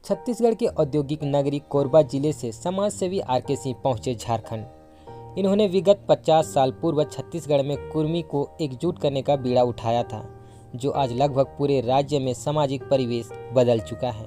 छत्तीसगढ़ के औद्योगिक नगरी कोरबा जिले से समाज सेवी आर.के. सिंह पहुंचे झारखंड। इन्होंने विगत 50 साल पूर्व छत्तीसगढ़ में कुर्मी को एकजुट करने का बीड़ा उठाया था, जो आज लगभग पूरे राज्य में सामाजिक परिवेश बदल चुका है।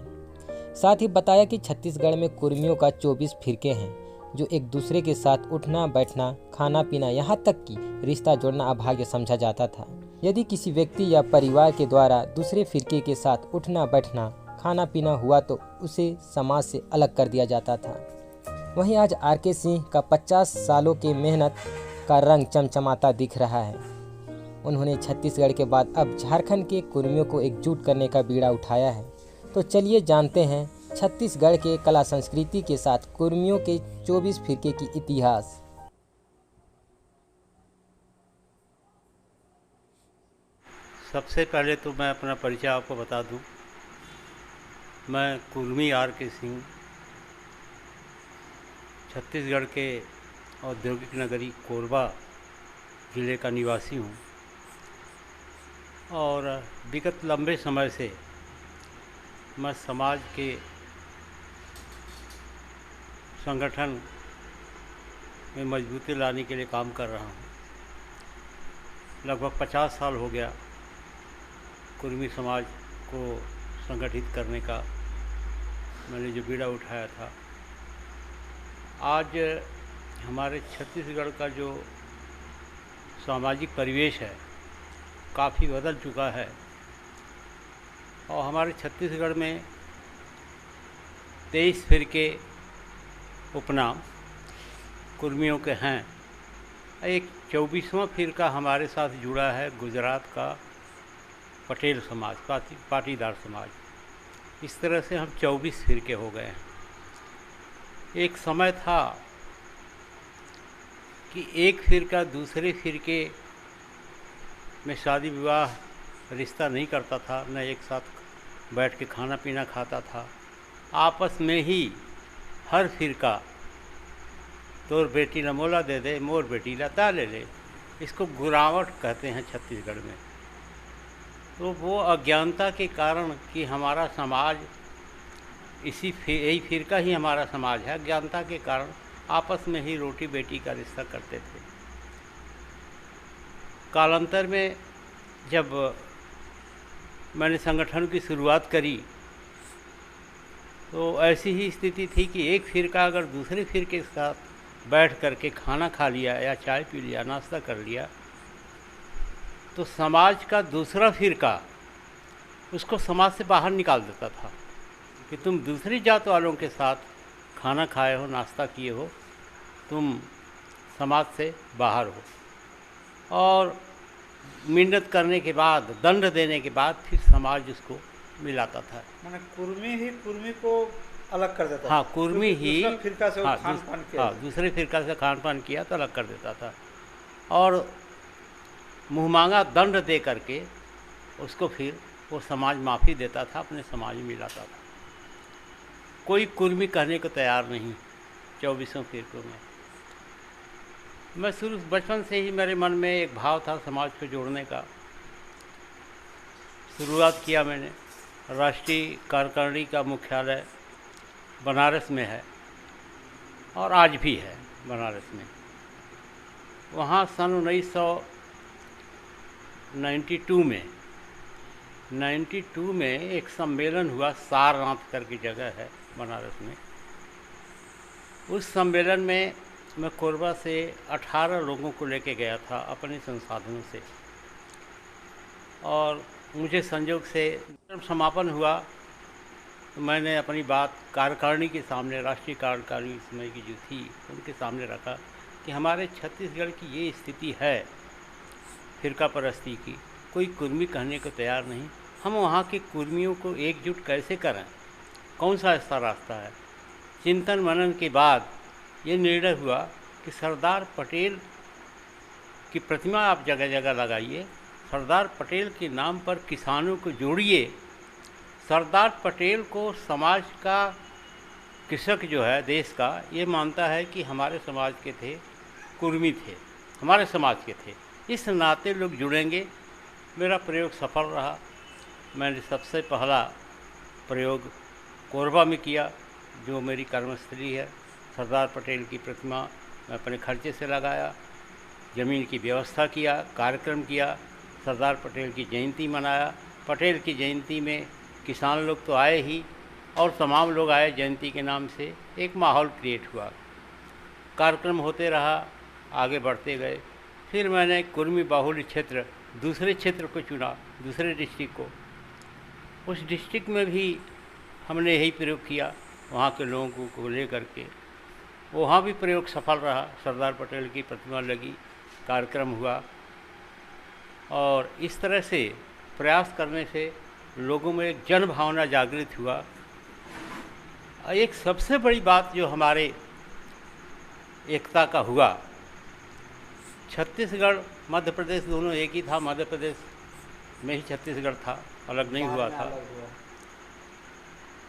साथ ही बताया कि छत्तीसगढ़ में कुर्मियों का 24 फिरके हैं, जो एक दूसरे के साथ उठना बैठना, खाना पीना, यहाँ तक कि रिश्ता जोड़ना अभाग्य समझा जाता था। यदि किसी व्यक्ति या परिवार के द्वारा दूसरे फिरके के साथ उठना बैठना, खाना पीना हुआ तो उसे समाज से अलग कर दिया जाता था। वहीं आज आर.के. सिंह का 50 सालों के मेहनत का रंग चमचमाता दिख रहा है। उन्होंने छत्तीसगढ़ के बाद अब झारखंड के कुर्मियों को एकजुट करने का बीड़ा उठाया है। तो चलिए जानते हैं छत्तीसगढ़ के कला संस्कृति के साथ कुर्मियों के 24 फिरके की इतिहास। सबसे पहले तो मैं अपना परिचय आपको बता दूं। मैं कुर्मी आर.के. सिंह छत्तीसगढ़ के औद्योगिक नगरी कोरबा ज़िले का निवासी हूं और विगत लंबे समय से मैं समाज के संगठन में मजबूती लाने के लिए काम कर रहा हूं। लगभग 50 साल हो गया कुर्मी समाज को संगठित करने का मैंने जो बीड़ा उठाया था। आज हमारे छत्तीसगढ़ का जो सामाजिक परिवेश है काफ़ी बदल चुका है और हमारे छत्तीसगढ़ में 23 फिरके उपनाम कुर्मियों के हैं। एक 24वां फिरका हमारे साथ जुड़ा है गुजरात का पटेल समाज, पाटीदार समाज। इस तरह से हम 24 फिरके हो गए हैं। एक समय था कि एक फिरका दूसरे फिरके में शादी विवाह रिश्ता नहीं करता था, न एक साथ बैठ के खाना पीना खाता था। आपस में ही हर फिरका तोर बेटी ला मोला दे दे, मोर बेटी ला ता ले ले, इसको गुरावट कहते हैं छत्तीसगढ़ में। तो वो अज्ञानता के कारण कि हमारा समाज यही फिरका ही हमारा समाज है, अज्ञानता के कारण आपस में ही रोटी बेटी का रिश्ता करते थे। कालांतर में जब मैंने संगठन की शुरुआत करी तो ऐसी ही स्थिति थी कि एक फिरका अगर दूसरे फिरके के साथ बैठ करके खाना खा लिया या चाय पी लिया, नाश्ता कर लिया, तो समाज का दूसरा फिरका उसको समाज से बाहर निकाल देता था कि तुम दूसरी जात वालों के साथ खाना खाए हो, नाश्ता किए हो, तुम समाज से बाहर हो। और मिन्नत करने के बाद, दंड देने के बाद फिर समाज उसको मिलाता था। माने कुर्मी ही कुर्मी को अलग कर देता था। हाँ, कुर्मी ही दूसरा फिरका से खान पान किया। हाँ, दूसरे फिरका से खान पान किया तो अलग कर देता था और मुँहमांगा दंड दे करके उसको फिर वो समाज माफ़ी देता था, अपने समाज में मिलाता था। कोई कुर्मी कहने को तैयार नहीं 24 फिरकों में। मैं शुरू बचपन से ही मेरे मन में एक भाव था समाज को जोड़ने का। शुरुआत किया मैंने। राष्ट्रीय कार्यकारिणी का मुख्यालय बनारस में है और आज भी है बनारस में। वहाँ सन 1992 में एक सम्मेलन हुआ, सारनाथ करके जगह है बनारस में। उस सम्मेलन में मैं कोरबा से 18 लोगों को लेके गया था अपने संसाधनों से और मुझे संयोग से जब समापन हुआ तो मैंने अपनी बात कार्यकारिणी के सामने, राष्ट्रीय कार्यकारिणी समय की जो थी उनके सामने रखा कि हमारे छत्तीसगढ़ की ये स्थिति है फिरका परस्ती की, कोई कुर्मी कहने को तैयार नहीं। हम वहाँ के कुर्मियों को एकजुट कैसे करें, कौन सा ऐसा रास्ता है। चिंतन मनन के बाद ये निर्णय हुआ कि सरदार पटेल की प्रतिमा आप जगह जगह लगाइए, सरदार पटेल के नाम पर किसानों को जोड़िए। सरदार पटेल को समाज का कृषक जो है देश का, ये मानता है कि हमारे समाज के थे, कुर्मी थे, हमारे समाज के थे, इस नाते लोग जुड़ेंगे। मेरा प्रयोग सफल रहा। मैंने सबसे पहला प्रयोग कोरबा में किया, जो मेरी कर्मस्थली है। सरदार पटेल की प्रतिमा मैं अपने खर्चे से लगाया, ज़मीन की व्यवस्था किया, कार्यक्रम किया, सरदार पटेल की जयंती मनाया। पटेल की जयंती में किसान लोग तो आए ही और तमाम लोग आए जयंती के नाम से, एक माहौल क्रिएट हुआ। कार्यक्रम होते रहा, आगे बढ़ते गए। फिर मैंने कुर्मी बाहुल्य क्षेत्र, दूसरे क्षेत्र को चुना, दूसरे डिस्ट्रिक्ट को। उस डिस्ट्रिक्ट में भी हमने यही प्रयोग किया, वहाँ के लोगों को लेकर के। वहाँ भी प्रयोग सफल रहा। सरदार पटेल की प्रतिमा लगी, कार्यक्रम हुआ, और इस तरह से प्रयास करने से लोगों में एक जन भावना जागृत हुआ। एक सबसे बड़ी बात जो हमारे एकता का हुआ, छत्तीसगढ़ मध्य प्रदेश दोनों एक ही था, मध्य प्रदेश में ही छत्तीसगढ़ था, अलग नहीं हुआ था।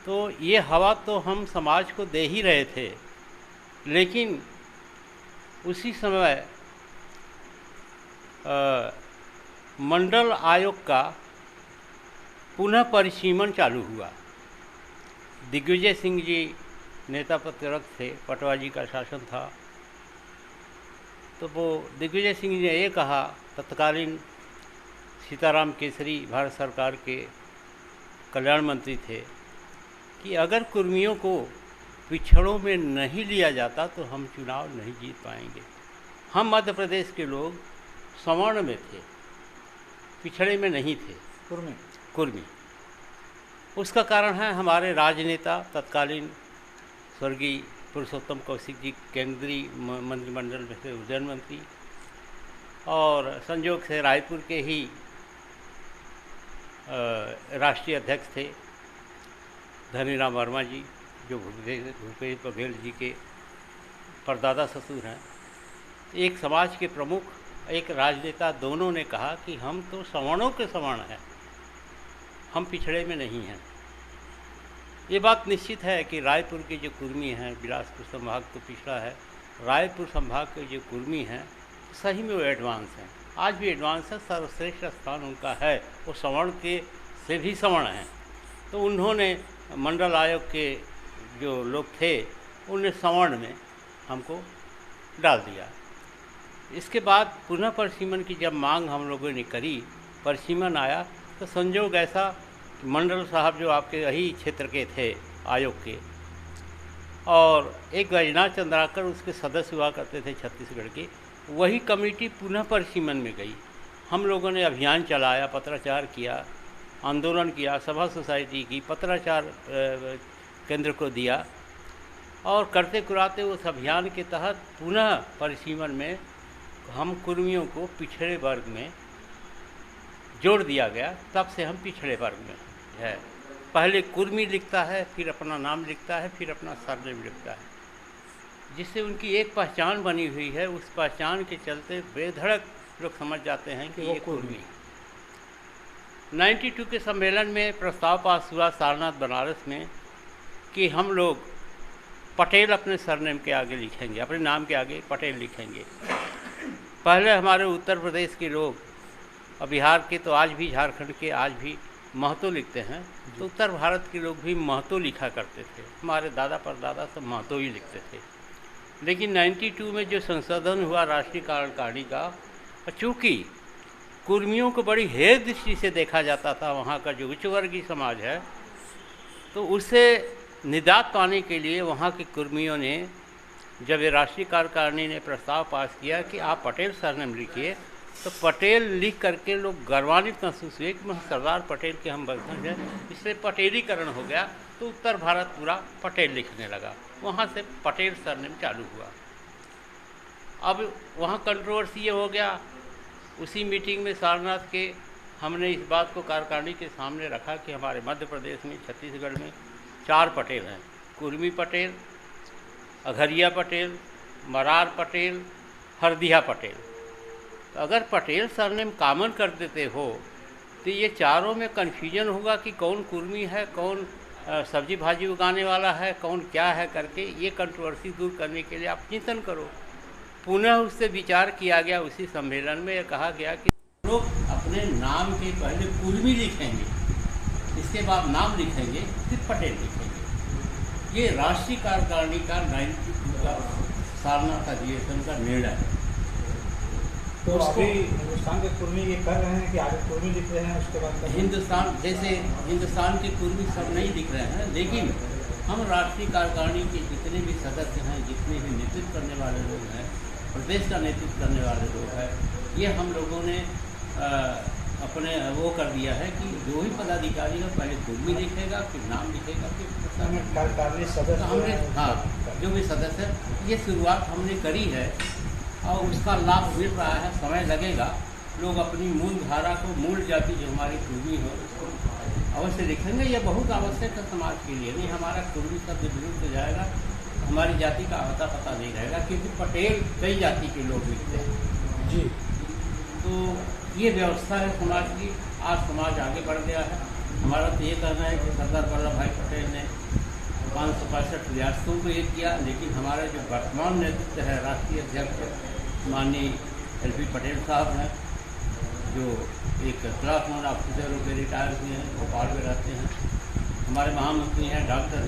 तो ये हवा तो हम समाज को दे ही रहे थे, लेकिन उसी समय मंडल आयोग का पुनः परिसीमन चालू हुआ। दिग्विजय सिंह जी नेता प्रतिरक्षी थे, पटवा जी का शासन था। तो वो दिग्विजय सिंह जी ने ये कहा, तत्कालीन सीताराम केसरी भारत सरकार के कल्याण मंत्री थे, कि अगर कुर्मियों को पिछड़ों में नहीं लिया जाता तो हम चुनाव नहीं जीत पाएंगे। हम मध्य प्रदेश के लोग सवर्ण में थे, पिछड़े में नहीं थे, कुर्मी। उसका कारण है हमारे राजनेता तत्कालीन स्वर्गीय पुरुषोत्तम कौशिक जी केंद्रीय मंत्रिमंडल में थे, उद्यान मंत्री, और संयोग से रायपुर के ही राष्ट्रीय अध्यक्ष थे धनीराम वर्मा जी, जो भूपेश बघेल जी के परदादा ससुर हैं। एक समाज के प्रमुख, एक राजनेता, दोनों ने कहा कि हम तो सवर्णों के सवर्ण हैं, हम पिछड़े में नहीं हैं। ये बात निश्चित है कि रायपुर के जो कुर्मी हैं, बिलासपुर संभाग तो पिछड़ा है, रायपुर संभाग के जो कुर्मी हैं सही में वो एडवांस हैं, आज भी एडवांस है, सर्वश्रेष्ठ स्थान उनका है, वो सवर्ण के से भी सवर्ण हैं। तो उन्होंने मंडल आयोग के जो लोग थे उन्हें सवर्ण में हमको डाल दिया। इसके बाद पुनः परिसीमन की जब मांग हम लोगों ने करी, परिसीमन आया, तो संजोग ऐसा मंडल साहब जो आपके यही क्षेत्र के थे आयोग के, और एक वैजनाथ चंद्राकर उसके सदस्य हुआ करते थे छत्तीसगढ़ के, वही कमेटी पुनः परिसीमन में गई। हम लोगों ने अभियान चलाया, पत्राचार किया, आंदोलन किया, सभा सोसाइटी की, पत्राचार केंद्र को दिया, और करते कुराते उस अभियान के तहत पुनः परिसीमन में हम कुर्मियों को पिछड़े वर्ग में जोड़ दिया गया। तब से हम पिछड़े वर्ग में है। पहले कुर्मी लिखता है, फिर अपना नाम लिखता है, फिर अपना सरनेम लिखता है, जिससे उनकी एक पहचान बनी हुई है। उस पहचान के चलते बेधड़क लोग समझ जाते हैं कि ये कुर्मी। 92 के सम्मेलन में प्रस्ताव पास हुआ सारनाथ बनारस में कि हम लोग पटेल अपने सरनेम के आगे लिखेंगे, अपने नाम के आगे पटेल लिखेंगे। पहले हमारे उत्तर प्रदेश के लोग और बिहार के, तो आज भी झारखंड के आज भी महतो लिखते हैं, तो उत्तर भारत के लोग भी महतो लिखा करते थे। हमारे दादा परदादा सब महतो ही लिखते थे। लेकिन 92 में जो संशोधन हुआ राष्ट्रीय कार्यकारिणी का, चूँकि कुर्मियों को बड़ी हेय दृष्टि से देखा जाता था, वहाँ का जो उच्च वर्गीय समाज है, तो उससे निजात पाने के लिए वहाँ के कुर्मियों ने, जब ये राष्ट्रीय कार्यकारिणी ने प्रस्ताव पास किया कि आप पटेल सरनेम लिखिए, तो पटेल लिख करके लोग गर्वान्वित महसूस हुए कि सरदार पटेल के हम वंशज हैं, इसलिए पटेलीकरण हो गया। तो उत्तर भारत पूरा पटेल लिखने लगा, वहाँ से पटेल सरनेम चालू हुआ। अब वहाँ कंट्रोवर्सी ये हो गया, उसी मीटिंग में सारनाथ के हमने इस बात को कार्यकारिणी के सामने रखा कि हमारे मध्य प्रदेश में, छत्तीसगढ़ में 4 पटेल हैं, कुर्मी पटेल, अघरिया पटेल, मरार पटेल, हरदिया पटेल। तो अगर पटेल सरनेम कॉमन कर देते हो तो ये चारों में कन्फ्यूजन होगा कि कौन कुर्मी है, कौन सब्जी भाजी उगाने वाला है, कौन क्या है करके। ये कंट्रोवर्सी दूर करने के लिए आप चिंतन करो। पुनः उससे विचार किया गया। उसी सम्मेलन में यह कहा गया कि लोग अपने नाम के पहले कुर्मी लिखेंगे, इसके बाद नाम लिखेंगे, फिर पटेल लिखेंगे। ये राष्ट्रीय कार्यकारिणी का 92 का सारनाथ अधिवेशन का निर्णय है। तो अभी हिंदुस्तान के कुर्मी ये कर रहे हैं कि आगे कुर्मी लिख रहे हैं, उसके बाद हिंदुस्तान जैसे हिंदुस्तान के कुर्मी सब नहीं दिख रहे हैं, लेकिन हम राष्ट्रीय कार्यकारिणी के जितने भी सदस्य हैं, जितने भी नेतृत्व करने वाले लोग हैं, प्रदेश का नेतृत्व करने वाले लोग हैं, ये हम लोगों ने अपने वो कर दिया है कि जो भी पदाधिकारी है पहले कुर्मी लिखेगा, फिर नाम लिखेगा, फिर कार्यकारिणी सदस्य हमने जो भी सदस्य है, ये शुरुआत हमने करी है और उसका लाभ मिल रहा है। समय लगेगा, लोग अपनी मूल धारा को, मूल जाति जो हमारी कुर्मी हो उसको अवश्य लिखेंगे। ये बहुत आवश्यक है समाज के लिए। नहीं हमारा कुर्मी शब्द विलुप्त हो जाएगा, हमारी जाति का अता पता नहीं रहेगा, क्योंकि पटेल कई जाति के लोग लिखते हैं जी। तो ये व्यवस्था है समाज की। आज समाज आगे बढ़ गया है। हमारा तो ये कहना है कि सरदार वल्लभ भाई पटेल ने 565 रियासतों को ये किया, लेकिन हमारे जो वर्तमान नेतृत्व है, राष्ट्रीय अध्यक्ष माननीय LP पटेल साहब हैं, जो एक क्लास 1 ऑफिसर होकर रिटायर हुए हैं, भोपाल में रहते हैं। हमारे महामंत्री हैं डॉक्टर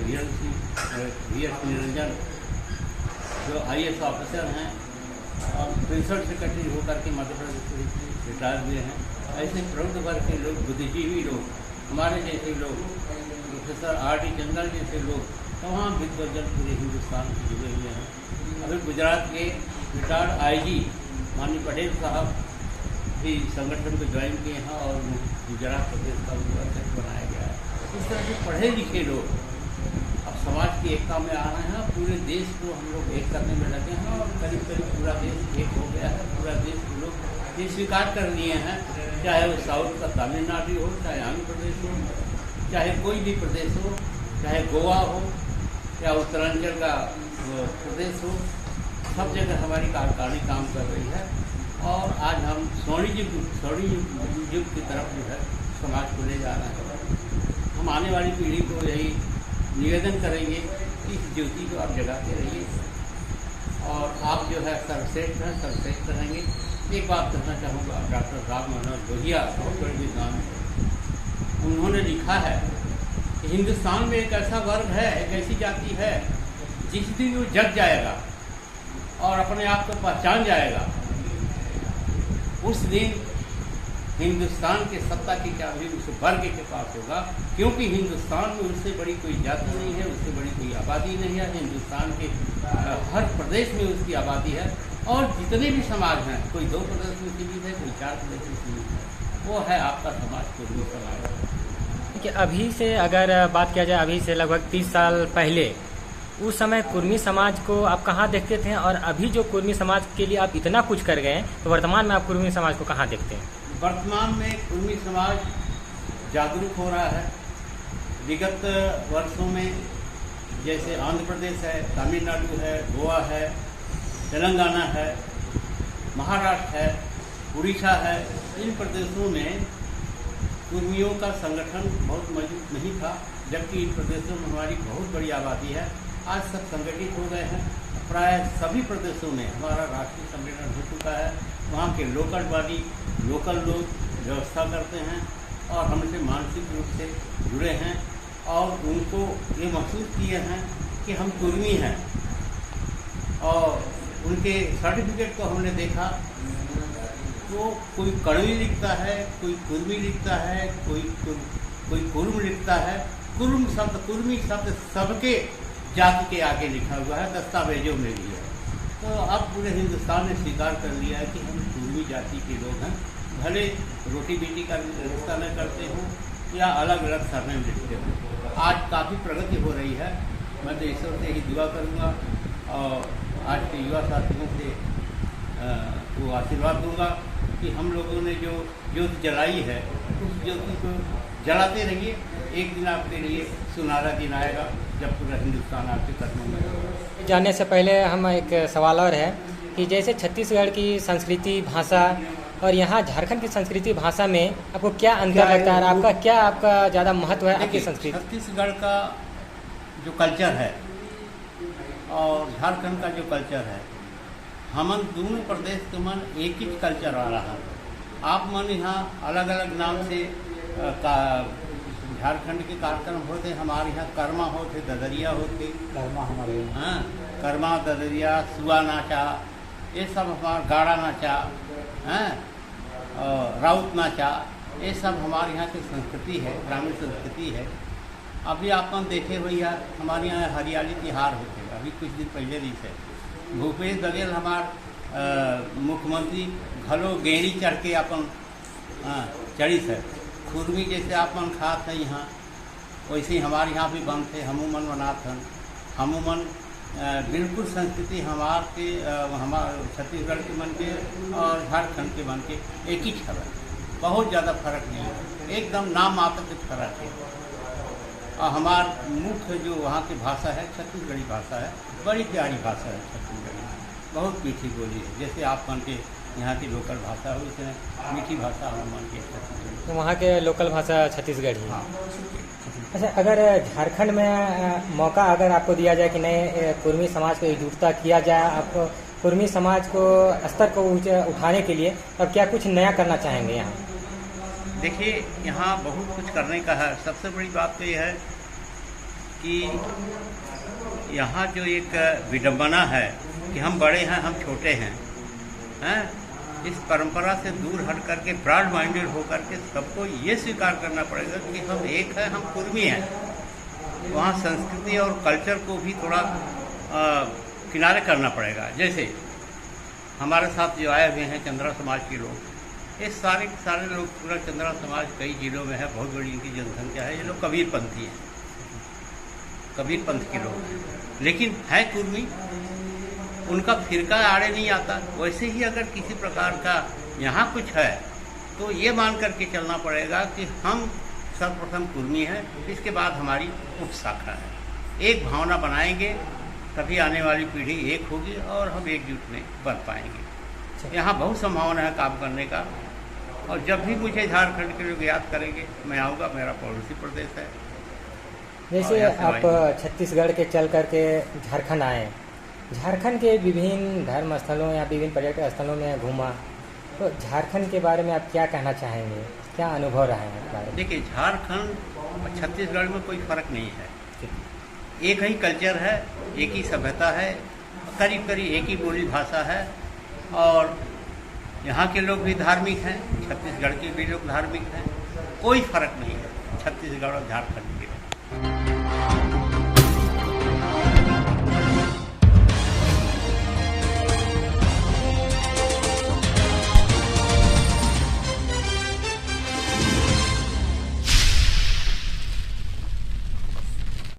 VS निरंजन, जो IAS ऑफिसर हैं और प्रिंसिपल सेक्रेटरी होकर के मध्य प्रदेश से रिटायर हुए हैं। ऐसे प्रौढ़ वर्ग के लोग, बुद्धिजीवी लोग, हमारे जैसे लोग, प्रोफेसर RD चंद्र जैसे लोग तमाम विद्वजन पूरे हिंदुस्तान से जुड़े हुए हैं। अभी गुजरात के रिटायर्ड IG माननीय पटेल साहब भी संगठन को ज्वाइन किए हैं और गुजरात प्रदेश का उनको अध्यक्ष बनाया गया है। इस तरह से पढ़े लिखे लोग अब समाज की एकता में आ रहे हैं। पूरे देश को हम लोग एक करने में लगे हैं और करीब करीब पूरा देश एक हो गया है। पूरा देश के लोग ये स्वीकार कर लिए हैं, चाहे वो साउथ का तमिलनाडु हो, चाहे आंध्र प्रदेश हो, चाहे कोई भी प्रदेश हो, चाहे गोवा हो या उत्तरांचल का प्रदेश हो, सब जगह हमारी कार्यकारिणी काम कर रही है। और आज हम स्वर्णिम युग की तरफ जो है समाज को ले जा रहे हैं। हम आने वाली पीढ़ी को यही निवेदन करेंगे कि इस ज्योति को आप जगाते रहिए और आप जो है सर्वश्रेष्ठ हैं, सर्वश्रेष्ठ रहेंगे। एक बात कहना चाहूँगा, डॉक्टर राम मनोहर लोहिया बहुत बड़े विद्वान हैं, उन्होंने लिखा है कि हिंदुस्तान में एक ऐसा वर्ग है, एक ऐसी जाति है, जिस दिन वो जग जाएगा और अपने आप को पहचान जाएगा, उस दिन हिंदुस्तान के सत्ता की चाबी उस वर्ग के पास होगा। क्योंकि हिंदुस्तान में उससे बड़ी कोई जाति नहीं है, उससे बड़ी कोई आबादी नहीं है। हिंदुस्तान के हर प्रदेश में उसकी आबादी है और जितने भी समाज हैं, कोई 2 प्रदेश में सीमित है, कोई 4 प्रदेश में सीमित है, वो है आपका समाज, कुर्मी समाज। देखिए, अभी से अगर बात किया जाए, अभी से लगभग 30 साल पहले उस समय कुर्मी समाज को आप कहाँ देखते थे, और अभी जो कुर्मी समाज के लिए आप इतना कुछ कर गए हैं, तो वर्तमान में आप कुर्मी समाज को कहाँ देखते हैं? वर्तमान में कुर्मी समाज जागरूक हो रहा है। विगत वर्षों में जैसे आंध्र प्रदेश है, तमिलनाडु है, गोवा है, तेलंगाना है, महाराष्ट्र है, उड़ीसा है, इन प्रदेशों में कुर्मियों का संगठन बहुत मजबूत नहीं था, जबकि इन प्रदेशों में हमारी बहुत बड़ी आबादी है। आज सब संगठित हो गए हैं। प्राय सभी प्रदेशों में हमारा राष्ट्रीय सम्मेलन हो चुका है। वहाँ के लोकल बॉडी, लोकल लोग व्यवस्था करते हैं और हमसे मानसिक रूप से जुड़े हैं और उनको ये महसूस किए हैं कि हम कुर्मी हैं। और उनके सर्टिफिकेट को हमने देखा तो कोई कड़वी लिखता है, कोई कुर्मी लिखता है, कोई कुर्म लिखता है। कुर्मी शब्द सबके जाति के आगे लिखा हुआ है, दस्तावेजों में भी है। तो अब पूरे हिंदुस्तान ने स्वीकार कर लिया है कि हम कुर्मी जाति के लोग हैं, भले रोटी बेटी का व्यवस्था न करते हों या अलग अलग सरनेम लिखते हों। आज काफ़ी प्रगति हो रही है। मैं तो ईश्वर से ही दुआ करूँगा और आज के युवा साथियों से वो आशीर्वाद दूंगा कि हम लोगों ने जो ज्योति जलाई है, उस ज्योति को जलाते रहिए। एक दिन आपके लिए सुनहरा दिन आएगा जब पूरा हिंदुस्तान आपके कदमों में। जानने से पहले हम एक सवाल और है कि जैसे छत्तीसगढ़ की संस्कृति, भाषा और यहाँ झारखंड की संस्कृति, भाषा में आपको क्या अंतर लगता है? आपका ज़्यादा महत्व है आपकी संस्कृति? छत्तीसगढ़ का जो कल्चर है और झारखंड का जो कल्चर है, हम दोनों प्रदेश के मन एक ही कल्चर आ रहा है। आप मन यहाँ अलग अलग नाम से झारखंड के कार्यक्रम होते, हमारे यहाँ कर्मा होते, ददरिया होते, कर्मा हमारे यहाँ। हाँ, कर्मा, ददरिया, सुआ नाचा, ये सब हमारा गाड़ा नाचा, हैं, राउत नाचा, ये सब हमारे यहाँ की संस्कृति है, ग्रामीण संस्कृति है। अभी आप देखे भैया हमारे यहाँ हरियाली तिहार होते, अभी कुछ दिन पहले दी से भूपेश बघेल हमार मुख्यमंत्री घलो गेड़ी चढ़ के अपन चढ़ी से खुरमी जैसे अपन खात है यहाँ, वैसे ही हमारे यहाँ भी बनते, हमूमन बनाते हैं। हमूमन बिल्कुल संस्कृति हमारे छत्तीसगढ़ के मन के और झारखंड के मन के एक ही छब है, बहुत ज़्यादा फर्क नहीं है, एकदम नाम मात्र के फर्क है। और हमार मुख्य जो वहाँ की भाषा है छत्तीसगढ़ी भाषा है, बड़ी प्यारी भाषा है छत्तीसगढ़ी, बहुत मीठी बोली है। जैसे आप मन के यहाँ की लोकल भाषा हो, इसमें मीठी भाषा हम मन के छत्तीसगढ़ी। तो वहाँ के लोकल भाषा छत्तीसगढ़ी। हाँ। अच्छा, अगर झारखंड में मौका अगर आपको दिया जाए कि नए कुर्मी समाज को एकजुटता किया जाए, आपको कुर्मी समाज को स्तर को उठाने के लिए अब क्या कुछ नया करना चाहेंगे यहाँ? देखिए, यहाँ बहुत कुछ करने का है। सबसे बड़ी बात तो यह है कि यहाँ जो एक विडंबना है कि हम बड़े हैं, हम छोटे हैं, इस परंपरा से दूर हट करके ब्रॉड माइंडेड होकर के सबको ये स्वीकार करना पड़ेगा कि हम एक है, हम कुर्मी हैं। वहाँ संस्कृति और कल्चर को भी थोड़ा किनारे करना पड़ेगा। जैसे हमारे साथ जो आए हुए हैं चंद्रा समाज के लोग, ये सारे लोग, पूरा चंद्रा समाज कई जिलों में है, बहुत बड़ी इनकी जनसंख्या है। ये लोग कबीरपंथी हैं, कबीरपंथ के लोग हैं, लेकिन है कुर्मी, उनका फिरका आड़े नहीं आता। वैसे ही अगर किसी प्रकार का यहाँ कुछ है तो ये मान करके चलना पड़ेगा कि हम सर्वप्रथम कुर्मी हैं, इसके बाद हमारी उपशाखा है। एक भावना बनाएंगे तभी आने वाली पीढ़ी एक होगी और हम एकजुट में बन पाएंगे। यहाँ बहुत संभावना है काम करने का, और जब भी मुझे झारखंड के लोग याद करेंगे मैं आऊँगा। मेरा पड़ोसी प्रदेश है। जैसे आप छत्तीसगढ़ के चल करके झारखंड आए, झारखंड के विभिन्न धर्म स्थलों या विभिन्न पर्यटक स्थलों में घूमा, तो झारखंड के बारे में आप क्या कहना चाहेंगे, क्या अनुभव रहा है आपका? देखिए, झारखंड और छत्तीसगढ़ में कोई फर्क नहीं है, एक ही कल्चर है, एक ही सभ्यता है, करीब करीब एक ही बोली भाषा है। और यहाँ के लोग भी धार्मिक हैं, छत्तीसगढ़ के भी लोग धार्मिक हैं, कोई फर्क नहीं है छत्तीसगढ़ और झारखंड में।